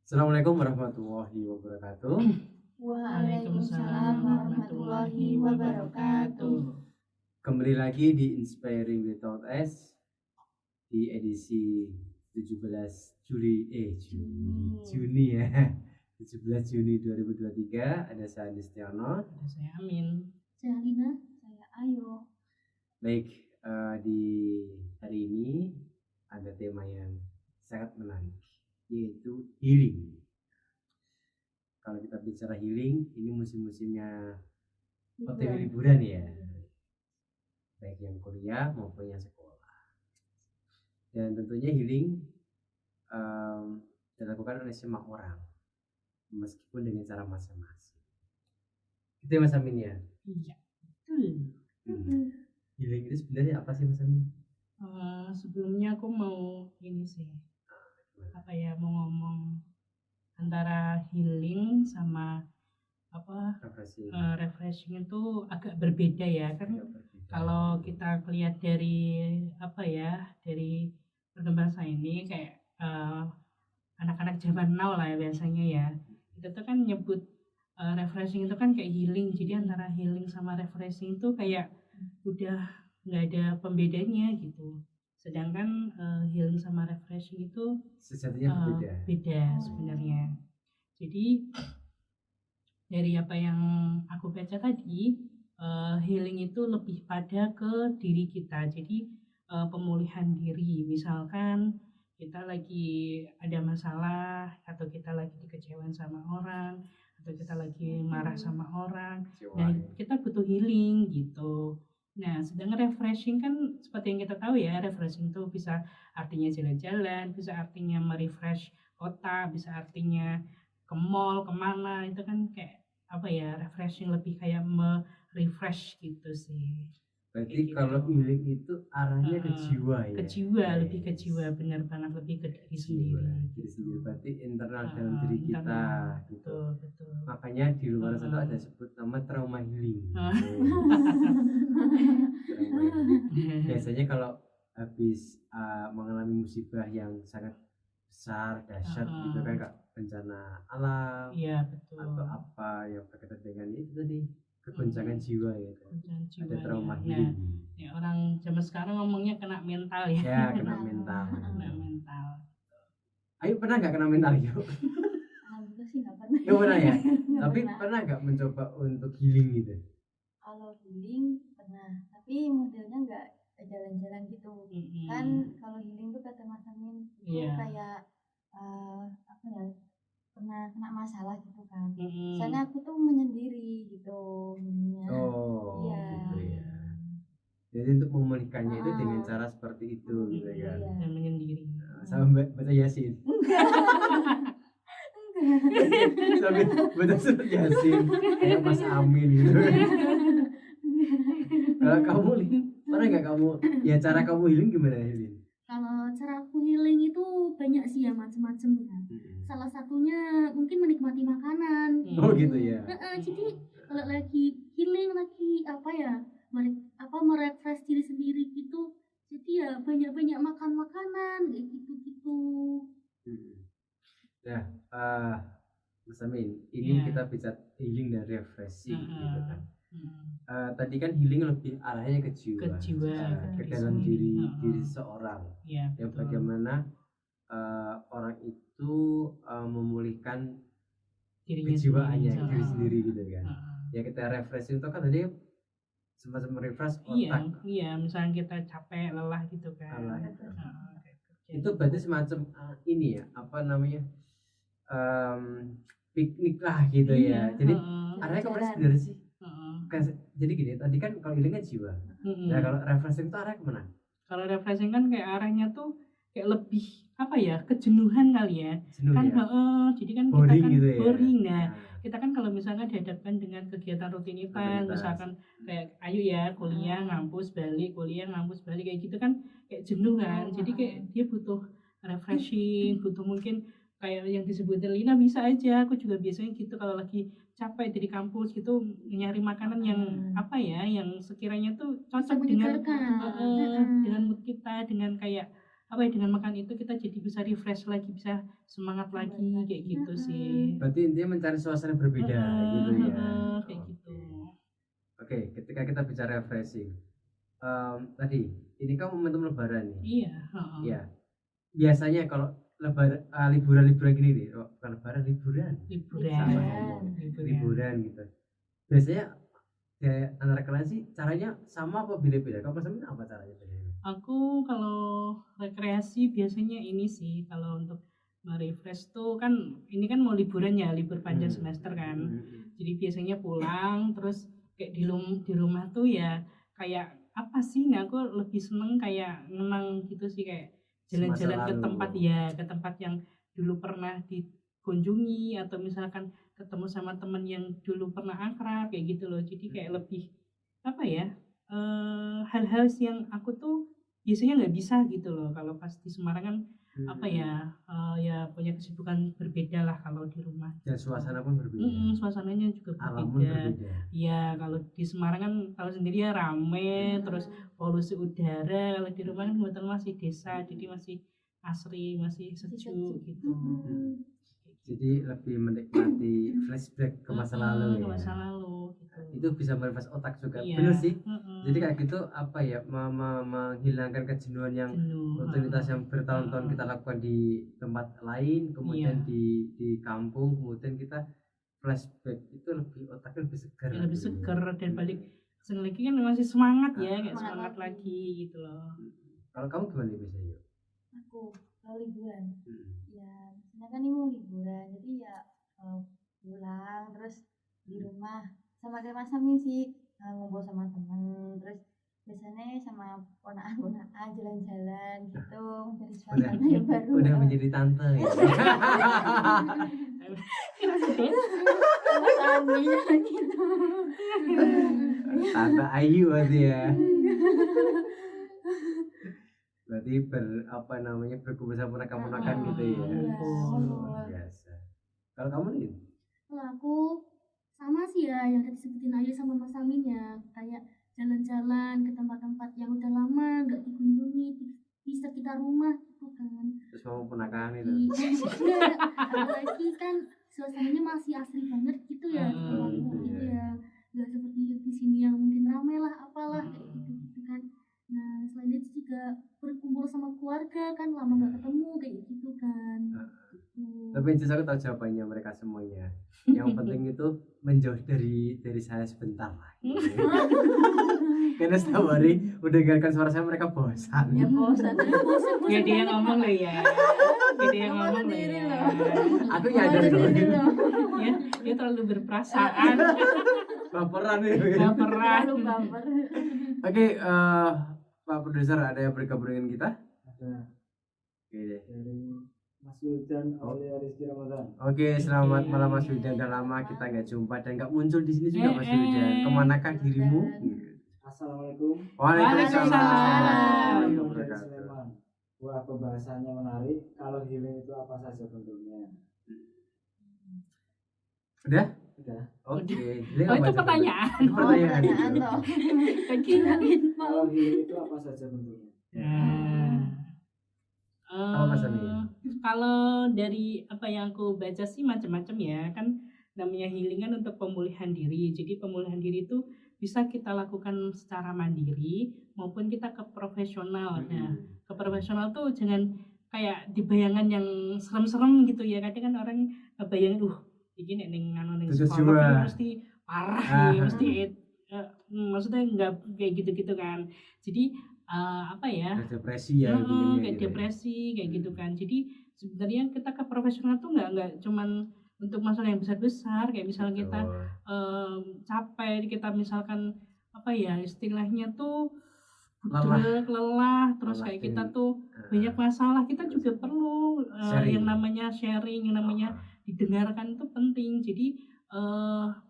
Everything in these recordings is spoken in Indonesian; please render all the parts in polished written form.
Assalamualaikum warahmatullahi wabarakatuh. Waalaikumsalam warahmatullahi wabarakatuh. Kembali lagi di Inspiring Without S di edisi 17 Juni ya. 17 Juni 2023. Ada saya Andi Setiano. Ada saya Amin. Saya Lina. Saya Ayo. Baik, di hari ini ada tema yang sangat menarik, yaitu healing. Kalau kita bicara healing, ini musim-musimnya OTW liburan ya, baik yang kuliah maupun yang sekolah. Dan tentunya healing dilakukan oleh semua orang, meskipun dengan cara masing-masing. Itu ya Mas Amin ya? Iya, betul. Healing itu sebenarnya apa sih Mas Amin? Sebelumnya aku mau mau ngomong antara healing sama refreshing itu agak berbeda ya kan. Kalau kita lihat dari dari perkembangan ini kayak anak-anak zaman now lah ya biasanya ya, itu tuh kan nyebut refreshing itu kan kayak healing. Jadi antara healing sama refreshing itu kayak udah nggak ada pembedanya gitu. Sedangkan healing sama refreshing itu sejatinya beda sebenarnya. Jadi dari apa yang aku baca tadi, healing itu lebih pada ke diri kita. Jadi pemulihan diri. Misalkan kita lagi ada masalah, atau kita lagi dikecewain sama orang, atau kita lagi marah sama orang, nah kita butuh healing gitu. Nah, sedangkan refreshing kan seperti yang kita tahu ya, refreshing itu bisa artinya jalan-jalan, bisa artinya merefresh otak, bisa artinya ke mall, kemana, itu kan kayak refreshing, lebih kayak refresh gitu sih. Berarti gitu. Kalau healing itu arahnya ke jiwa ya? Ke jiwa, lebih ke jiwa, benar banget, lebih ke diri sendiri. Diri sendiri, berarti internal dalam diri kita gitu. Betul. Makanya di luar sana ada sebut nama trauma healing. Biasanya kalau habis mengalami musibah yang sangat besar, dahsyat gitu kan, Kak, bencana alam, iya, betul, atau apa yang berkaitan dengan itu tadi, kegoncangan jiwa ya kan. Ada trauma Nah, healing. Ya orang zaman sekarang ngomongnya kena mental ya. Ya, kena mental. Kena mental. Ayo, pernah nggak kena mental yuk? Alhamdulillah sih nggak pernah. Nggak pernah ya? Tapi pernah nggak mencoba untuk healing gitu? Kalau healing pernah, tapi modelnya nggak jalan-jalan gitu. Kan kalau healing tuh kata Mas Amin itu kayak pernah kena masalah gitu kan. Soalnya aku tuh menyendiri gitu. Iya. Gitu ya. Jadi untuk memulihkannya itu dengan cara seperti itu gitu kan. Dan menyendiri. Sama baca Yasin. Sambil baca surat Yasin kayak Mas Amin gitu. Kalau kamu pernah nggak kamu ya, cara kamu healing gimana healing? Kalau cara aku healing itu banyak sih ya, macam-macam ya. Salah satunya mungkin menikmati makanan. Oh gitu ya. Jadi kalau lagi healing, lagi merefresh diri sendiri gitu. Jadi ya banyak-banyak makan makanan kayak gitu-gitu. Nah, Mas Amin, ini kita bisa healing dan refreshing gitu kan. Tadi kan healing lebih arahnya ke jiwa, ke dalam diri seorang. Yang bagaimana orang itu memulihkan kejiwaannya, diri sendiri gitu kan. Ya kita refreshing itu kan tadi semacam refresh otak. Iya, misalnya kita capek, lelah gitu kan. Itu berarti semacam ini ya, piknik lah gitu ya. Jadi arahnya kemana sebenarnya sih? Jadi gini, tadi kan kalau healing kan jiwa. Nah kalau refreshing itu arahnya kemana? Kalau refreshing kan kayak arahnya tuh kayak lebih kejenuhan kali ya. Jadi kan boring kita kan gitu ya? Boring. Nah, kita kan kalau misalnya dihadapkan dengan kegiatan rutinitas, misalkan kayak ayo ya kuliah ngampus balik kayak gitu kan kayak jenuh kan. Jadi kayak dia butuh refreshing, butuh mungkin kayak yang disebutin Lina, bisa aja aku juga biasanya gitu kalau lagi capek dari kampus gitu, nyari makanan yang yang sekiranya tuh cocok dengan mood kita, dengan kayak dengan makan itu kita jadi bisa refresh lagi, bisa semangat lagi kayak gitu sih. Berarti intinya mencari suasana berbeda gitu ya. Kayak gitu. Oke, ketika kita bicara refreshing, tadi ini kan momentum Lebaran nih. Iya. Iya. Biasanya kalau liburan gini nih, bukan Lebaran, liburan gitu. Biasanya kayak antara kalian sih caranya sama apa beda-beda? Kalau Mas Amin apa caranya? Aku kalau rekreasi biasanya ini sih, kalau untuk merefresh tuh kan ini kan mau liburan ya, libur panjang semester kan. Jadi biasanya pulang terus kayak di rumah tuh ya kayak apa sih? Nah, aku lebih seneng kayak ngenang gitu sih, kayak jalan-jalan ke tempat yang dulu pernah dikunjungi, atau misalkan ketemu sama temen yang dulu pernah akrab kayak gitu loh. Jadi kayak lebih apa ya? Hal-hal yang aku tuh biasanya nggak bisa gitu loh kalau pas di Semarang kan apa ya, ya punya kesibukan berbeda lah kalau di rumah. Dan suasana pun berbeda. Suasananya juga berbeda. Ya kalau di Semarang kan tahu sendiri ya rame, terus polusi udara. Kalau di rumah kan kebetulan masih desa, jadi masih asri, masih sejuk gitu. Jadi lebih menikmati flashback ke masa lalu ya. Ke masa lalu gitu. Itu bisa merefresh otak juga. Bener sih. Jadi kayak gitu apa ya, menghilangkan kejenuhan yang rutinitas yang bertahun-tahun kita lakukan di tempat lain, kemudian di kampung, kemudian kita flashback itu lebih otaknya lebih segar. Lebih segar dan balik kesini lagi kan masih semangat ya, kayak semangat lagi gitu loh. Kalau kamu gimana biasanya? Aku kalau liburan, ya maksudnya kan ini mau liburan, jadi ya pulang terus di rumah sama kayak Mas Amin sih, ngobrol sama temen, terus biasanya sama ponakan-ponakan jalan-jalan gitu, mencari suasana yang baru. Udah menjadi tante ya. gitu. Tante Ayu berarti ya. Berarti berkumpul sama ponakan-ponakan gitu ya. Biasa. Kalau kamu nih? Kalau aku sama sih ya yang tadi sebutin aja sama Mas Amin ya, kayak jalan-jalan ke tempat-tempat yang udah lama nggak dikunjungi di sekitar rumah gitu kan. Terus mau ponakan itu? Iya, apalagi kan suasananya masih asri banget gitu ya di tempatku gitu ya, nggak seperti di sini yang mungkin ramai lah apalah kayak gitu kan. Nah selain itu juga berkumpul sama keluarga kan, lama nggak ketemu kayak gitu kan. Tapi justru aku tahu jawabannya mereka semuanya. Yang penting itu menjauh dari saya sebentar lah. Karena setiap hari udah dengarkan suara saya mereka bosan. Ya bosan. Ya dia yang ngomong loh ya. Dia yang ngomong loh ya. Aku nyadar loh. Ya, dia terlalu berperasaan. Baperan ya. Terlalu baper. Oke, Pak Produser ada yang bergabung dengan kita? Ada. Oke deh. Dari Mas Wildan Aulia Rizky Ramadan. Oke, selamat malam Mas Wildan. Udah lama kita nggak jumpa dan nggak muncul di sini juga Mas Wildan. Kemanakah dirimu? Assalamualaikum. Waalaikumsalam. Sleman. Wah, pembahasannya menarik. Kalau healing itu apa saja bentuknya? Udah? Udah. Oke. Itu pertanyaan. Itu pertanyaan. Toh. Kalau healing itu apa saja bentuknya? Kalau dari apa yang aku baca sih macam-macam ya, kan namanya healing kan untuk pemulihan diri. Jadi pemulihan diri itu bisa kita lakukan secara mandiri maupun kita ke profesional. Nah, ke profesional tuh jangan kayak di bayangan yang serem-serem gitu ya. Kadang kan orang bayangin iki nek ning psikolog mesti parah nih, mesti maksudnya enggak kayak gitu-gitu kan. Jadi apa ya? Depresi ya. Kayak depresi kayak gitu kan. Jadi sebenarnya kita ke profesional tuh enggak cuman untuk masalah yang besar-besar, kayak misalnya kita capek, kita misalkan apa ya istilahnya tuh lelah, terus kayak kita tuh banyak masalah, kita juga perlu yang namanya sharing, yang namanya didengarkan itu penting. Jadi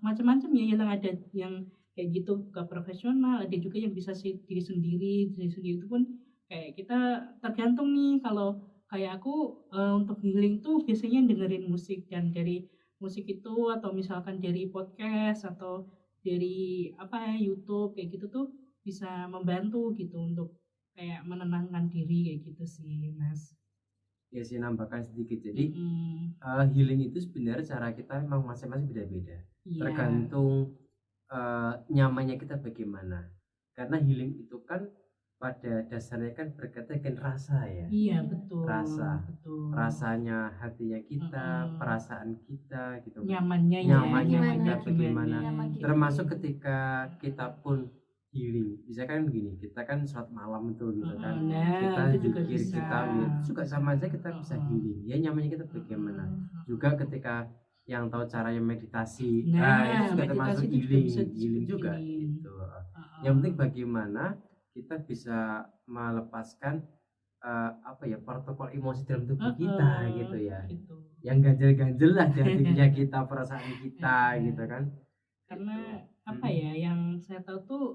macam-macam ya, yang ada yang kayak gitu ke profesional, ada juga yang bisa diri sendiri itu pun kayak kita tergantung nih. Kalau kayak aku untuk healing tuh biasanya dengerin musik, dan dari musik itu atau misalkan dari podcast atau dari YouTube kayak gitu tuh bisa membantu gitu untuk kayak menenangkan diri kayak gitu sih Mas. Ya sih, nambahkan sedikit. Jadi healing itu sebenarnya cara kita memang masing-masing beda-beda. Tergantung nyamannya kita bagaimana. Karena healing itu kan pada dasarnya kan berkaitan dengan rasa ya. Iya betul. Rasanya hatinya kita, perasaan kita gitu. Nyamannya kita bagaimana. Termasuk ketika kita pun healing, misalkan gini, kita kan sholat malam itu gitu kan, kita zikir, kita juga sama aja kita bisa healing. Ya nyamannya kita bagaimana. Juga ketika yang tahu caranya meditasi, itu juga termasuk healing juga gitu. Yang penting bagaimana kita bisa melepaskan protokol emosi dalam tubuh kita gitu ya. Yang ganjel-ganjel lah di hatinya kita, perasaan kita gitu kan. Karena yang saya tahu tuh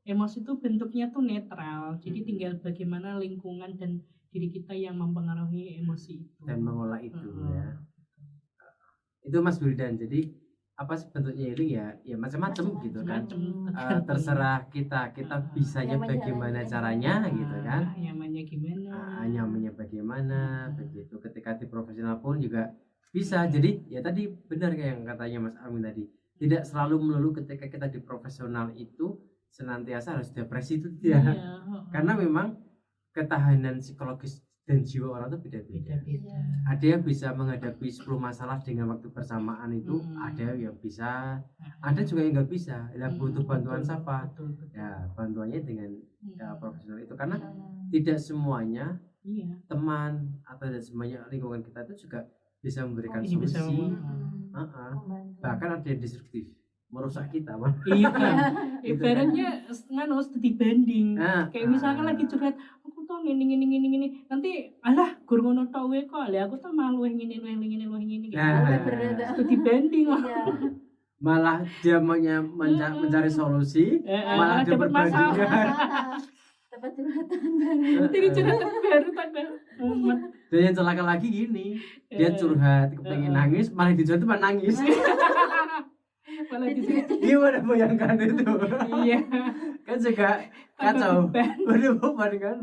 emosi itu bentuknya tuh netral, jadi tinggal bagaimana lingkungan dan diri kita yang mempengaruhi emosi itu dan mengolah itu ya. Itu Mas Wildan. Jadi apa sih bentuknya itu ya macam-macam gitu kan. Terserah kita bisanya bagaimana caranya gitu kan. Nyamannya bagaimana begitu. Ketika di profesional pun juga bisa. Jadi ya tadi benar kayak yang katanya Mas Armin tadi. Tidak selalu melulu ketika kita di profesional itu senantiasa harus depresi itu tidak. Karena memang ketahanan psikologis dan jiwa orang itu beda-beda. Ada yang bisa menghadapi 10 masalah dengan waktu bersamaan itu, ada yang bisa, ada juga yang nggak bisa. Butuh bantuan siapa? Ya bantuannya dengan profesional itu, karena tidak semuanya teman atau tidak semuanya lingkungan kita itu juga bisa memberikan solusi. Bahkan ada yang destruktif, merusak kita. Ibaratnya dibanding. Kayak misalkan lagi curhat, aku tuh gini, nanti alah gur ngono tok wae kok, aku tuh malu ngene. Itu dibanding. Malah dia mencari solusi, malah dia berbandingan. Dapat curhatan baru. Jadi curhatan baru tambah mumet. Dan yang celaka lagi gini, dia curhat kepengen nangis, malah dijauh tuh nangis. Malah dijauh. Gimana bayangkan itu? Iya. Kan juga kacau. Udah beban kan.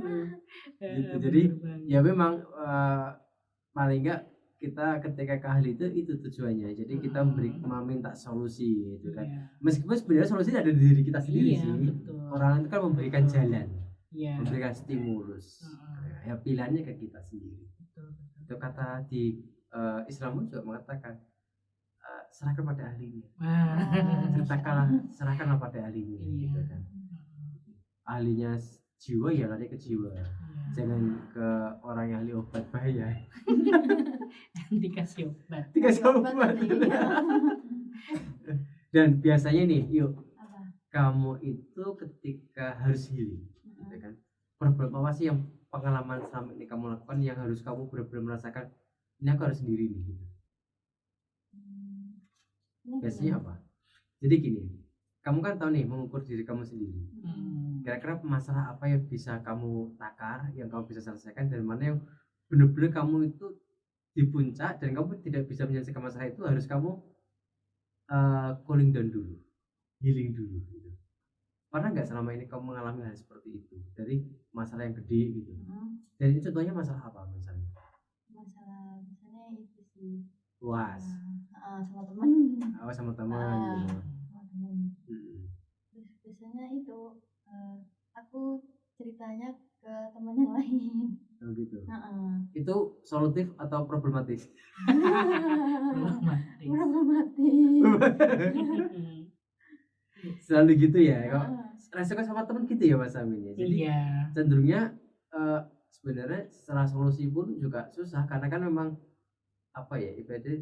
Gitu. Jadi ya memang paling enggak kita ketika ke ahli itu tujuannya. Jadi kita meminta solusi gitu kan. Meskipun sebenarnya solusi ada di diri kita sendiri sih. Betul. Orang itu kan memberikan jalan. Memberikan stimulus. Ya pilihannya ke kita sendiri. Itu kata di Islam juga mengatakan serahkan pada ahlinya. Serahkanlah pada ahlinya gitu kan. Ahlinya jiwa ya lari ke jiwa. Jangan ke orang yang ahli obat, bahaya. Dikasih obat. Dan biasanya nih, kamu itu ketika harus healing, gitu kan? Problem apa sih yang pengalaman selama ini kamu lakukan yang harus kamu benar-benar merasakan ini aku harus sendiri nih gitu? Biasanya apa? Jadi gini, kamu kan tahu nih mengukur diri kamu sendiri. Kira-kira masalah apa yang bisa kamu takar, yang kamu bisa selesaikan, dan mana yang benar-benar kamu itu di puncak dan kamu tidak bisa menyelesaikan masalah itu, harus kamu cooling down dulu, healing dulu gitu. Pernah nggak selama ini kamu mengalami hal seperti itu dari masalah yang gede gitu? Dan itu contohnya masalah apa misalnya? Misalnya itu sih. Puas. Sama teman. Sama teman. Gitu. Sama teman. Terus biasanya itu aku ceritanya ke teman yang lain. Oh gitu. Itu solutif atau problematis? Problematis. Selalu gitu ya. Kok resiko sama teman gitu ya Mas Amin ya. Jadi cenderungnya sebenarnya setelah solusi pun juga susah, karena kan memang ibadah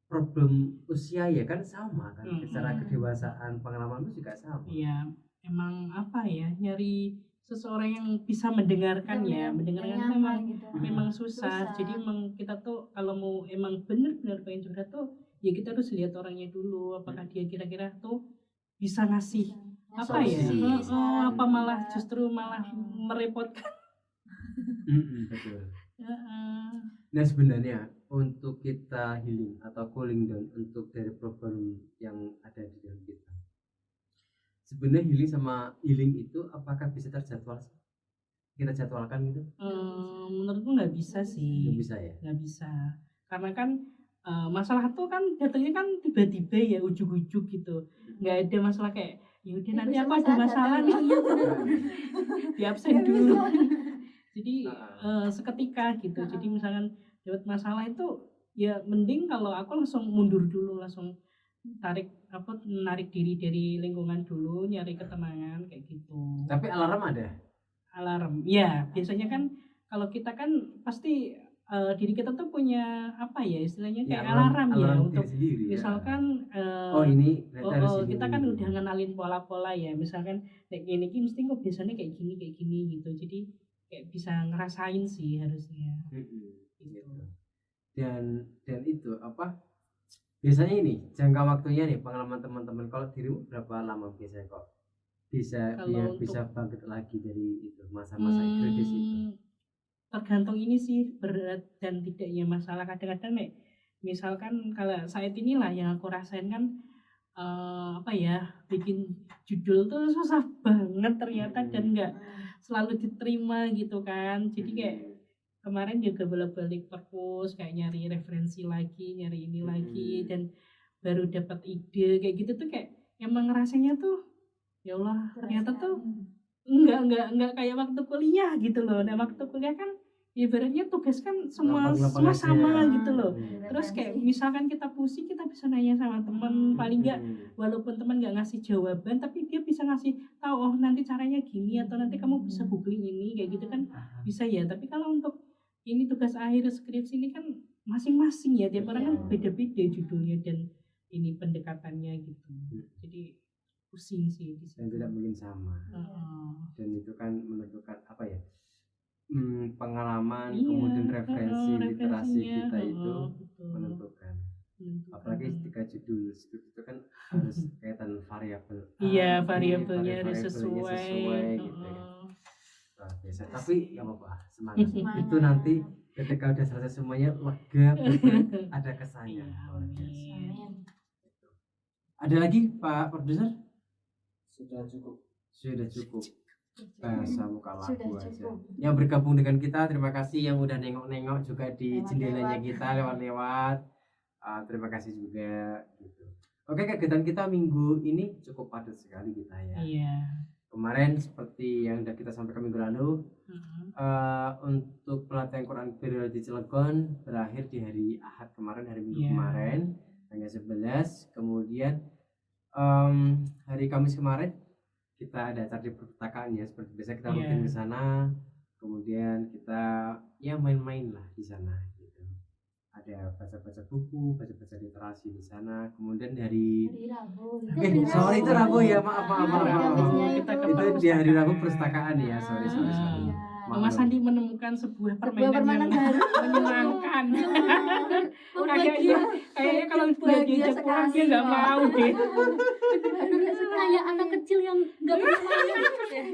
problem usia ya kan sama kan, secara kedewasaan pengalaman itu juga sama. Iya, emang nyari seseorang yang bisa mendengarkan mendengarkan memang susah. Jadi emang kita tuh kalau mau emang benar-benar pengen curhat tuh ya kita harus lihat orangnya dulu, apakah dia kira-kira tuh bisa ngasih apa malah justru malah merepotkan. Betul. Nah sebenarnya untuk kita healing atau cooling down untuk dari problem yang ada di dalam kita, sebenarnya healing sama healing itu apakah bisa terjadwal sih? Kita jadwalkan gitu? Menurutku nggak bisa sih. Nggak bisa ya? Nggak bisa. Karena kan masalah tuh kan datangnya kan tiba-tiba ya, ujuk-ujuk gitu. Nggak ada masalah kayak ya udah nanti aku ada masalah nih, iya benar. Di absen dulu. Jadi seketika gitu. Jadi misalkan dapat masalah itu ya mending kalau aku langsung mundur dulu, langsung narik diri dari lingkungan dulu, nyari ketenangan kayak gitu. Tapi alarm ada? Alarm ya biasanya kan kalau kita kan pasti diri kita tuh punya apa ya istilahnya kayak alarm ya untuk sendiri, misalkan ini kita kan udah ngenalin pola-pola ya, misalkan kayak gini mesti kok biasanya kayak gini gitu, jadi kayak bisa ngerasain sih harusnya. Gitu. Dan itu apa biasanya ini jangka waktunya nih, pengalaman teman-teman kalau dirimu berapa lama biasanya kok bisa bisa bangkit lagi dari itu masa-masa kritis itu? Tergantung ini sih berat dan tidaknya masalah. Kadang-kadang nih misalkan kalau saat inilah yang aku rasain kan bikin judul tuh susah banget ternyata dan nggak selalu diterima gitu kan. Jadi kayak kemarin juga bolak-balik perpus kayak nyari referensi lagi, nyari ini lagi, dan baru dapat ide kayak gitu tuh kayak emang rasanya tuh ya Allah ternyata tuh enggak kayak waktu kuliah gitu loh. Nah waktu kuliah kan ibaratnya tugas kan semua sama gitu loh. Terus kayak misalkan kita pusing kita bisa nanya sama teman, paling enggak walaupun teman enggak ngasih jawaban tapi dia bisa ngasih tahu oh nanti caranya gini atau nanti kamu bisa googling ini kayak gitu kan bisa ya. Tapi kalau untuk ini tugas akhir skripsi ini kan masing-masing ya, tiap orang kan beda-beda judulnya dan ini pendekatannya gitu. Jadi pusing sih dan tidak mungkin sama. Dan itu kan menentukan apa ya, pengalaman kemudian referensi literasi kita itu menentukan. Apalagi ketika judul skrip itu kan harus kaitan variabel. Iya, variabelnya harus sesuai gitu ya. Biasa. Tapi nggak apa-apa, semangat. Itu nanti ketika udah selesai semuanya lega, ada kesannya. Ada lagi Pak Produser? Sudah cukup. Bahasa muka lagu aja. Yang bergabung dengan kita, terima kasih. Yang udah nengok-nengok juga di jendelanya kita lewat-lewat. Terima kasih juga. Gitu. Oke, kegiatan kita minggu ini cukup padat sekali kita ya. Iya. Kemarin seperti yang sudah kita sampaikan minggu lalu, untuk pelatihan Quran Braille di Cilegon berakhir di hari Ahad kemarin, hari Minggu kemarin, tanggal 11. Kemudian hari Kamis kemarin kita ada acara di perpustakaan ya, seperti biasa kita rutin ke sana. Kemudian kita ya main-main lah di sana gitu. Ada baca-baca buku, baca-baca literasi di sana. Kemudian dari Rabu. Itu Rabu ya, maaf. Itu di hari Rabu perpustakaan ya, sorry. Mas Andi menemukan sebuah permainan yang menyenangkan. Kayaknya kalau dia diajak pulang dia nggak mau deh. Kayak anak kecil yang nggak pernah main.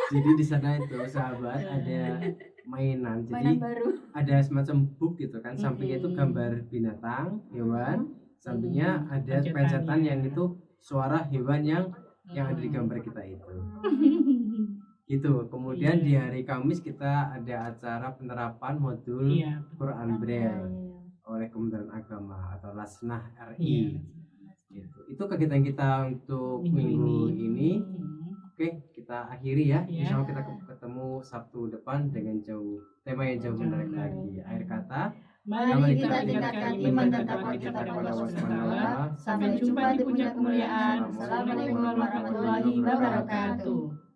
Jadi di sana itu sahabat ada mainan baru. Ada semacam book gitu kan, sampingnya itu gambar binatang, hewan, sampingnya ada pencetan yang itu suara hewan yang ada di gambar kita itu. Gitu. Kemudian di hari Kamis kita ada acara penerapan modul Quran Braille oleh Kementerian Agama atau Lasnah RI. Gitu. Itu kegiatan kita untuk minggu ini. Oke, kita akhiri ya. Insya Allah kita ketemu Sabtu depan dengan tema yang jauh menarik lagi. Akhir kata, mari kita tingkatkan iman dan takwa kita kepada Allah SWT. Sampai jumpa di puncak kemuliaan. Assalamualaikum warahmatullahi wabarakatuh.